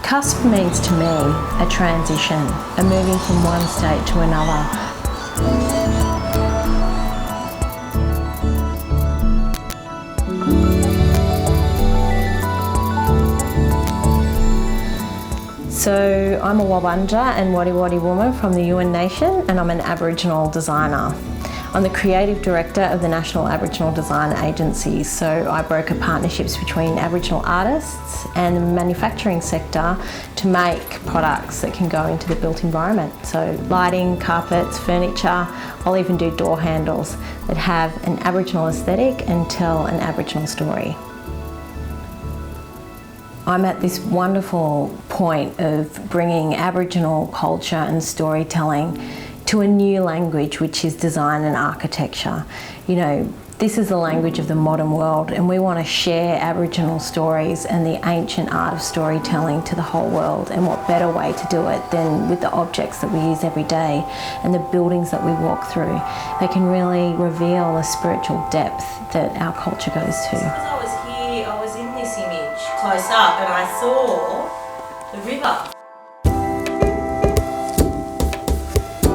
CUSP means to me a transition, a moving from one state to another. So I'm a Wabunja and Wadi Wadi woman from the Yuin Nation, and I'm an Aboriginal designer. I'm the Creative Director of the National Aboriginal Design Agency, so I broker partnerships between Aboriginal artists and the manufacturing sector to make products that can go into the built environment. So lighting, carpets, furniture, I'll even do door handles that have an Aboriginal aesthetic and tell an Aboriginal story. I'm at this wonderful point of bringing Aboriginal culture and storytelling to a new language, which is design and architecture. You know, this is the language of the modern world, and we want to share Aboriginal stories and the ancient art of storytelling to the whole world. And what better way to do it than with the objects that we use every day and the buildings that we walk through. They can really reveal a spiritual depth that our culture goes to. As I was here, I was in this image close up and I saw the river.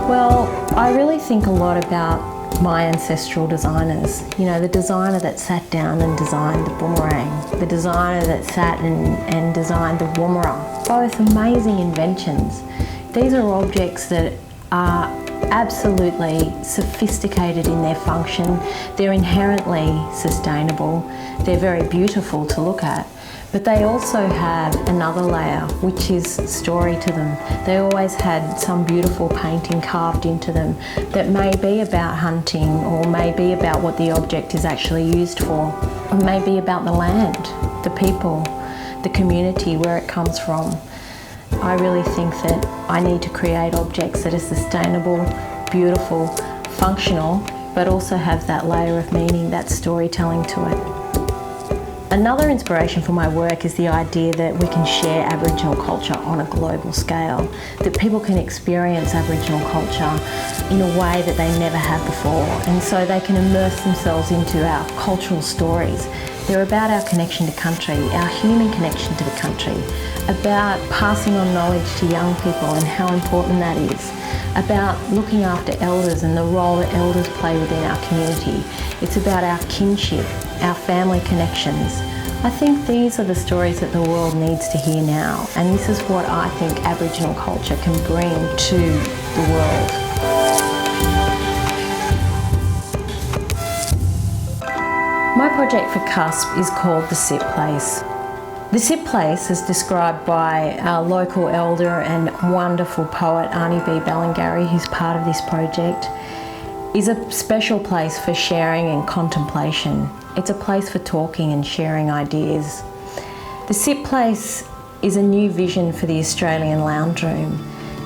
Well, I really think a lot about my ancestral designers. You know, the designer that sat down and designed the boomerang, the designer that sat and designed the woomera, both amazing inventions. These are objects that are absolutely sophisticated in their function. They're inherently sustainable. They're very beautiful to look at. But they also have another layer, which is story to them. They always had some beautiful painting carved into them that may be about hunting, or may be about what the object is actually used for, or may be about the land, the people, the community, where it comes from. I really think that I need to create objects that are sustainable, beautiful, functional, but also have that layer of meaning, that storytelling to it. Another inspiration for my work is the idea that we can share Aboriginal culture on a global scale, that people can experience Aboriginal culture in a way that they never have before, and so they can immerse themselves into our cultural stories. They're about our connection to country, our human connection to the country, about passing on knowledge to young people and how important that is, about looking after elders and the role that elders play within our community. It's about our kinship, our family connections. I think these are the stories that the world needs to hear now, and this is what I think Aboriginal culture can bring to the world. My project for CUSP is called The Sit Place. The Sit Place, as described by our local elder and wonderful poet Arnie B. Ballingarry, who's part of this project, is a special place for sharing and contemplation. It's a place for talking and sharing ideas. The Sit Place is a new vision for the Australian lounge room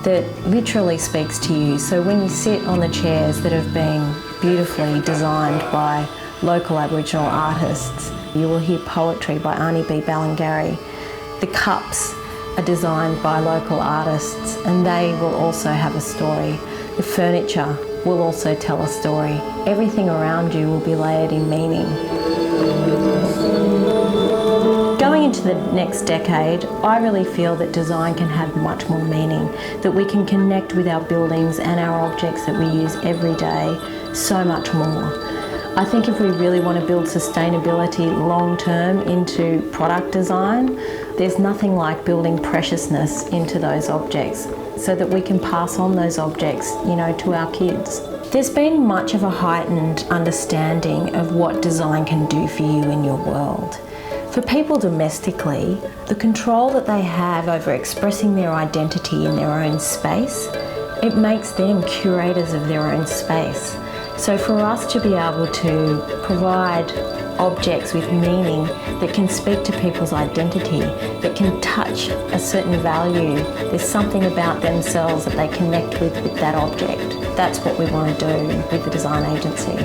that literally speaks to you. So when you sit on the chairs that have been beautifully designed by local Aboriginal artists, you will hear poetry by Arnie B. Ballingarry. The cups are designed by local artists, and they will also have a story. The furniture will also tell a story. Everything around you will be layered in meaning. Going into the next decade, I really feel that design can have much more meaning, that we can connect with our buildings and our objects that we use every day so much more. I think if we really want to build sustainability long-term into product design, there's nothing like building preciousness into those objects so that we can pass on those objects, you know, to our kids. There's been much of a heightened understanding of what design can do for you in your world. For people domestically, the control that they have over expressing their identity in their own space, it makes them curators of their own space. So for us to be able to provide objects with meaning that can speak to people's identity, that can touch a certain value, there's something about themselves that they connect with that object. That's what we want to do with the design agency.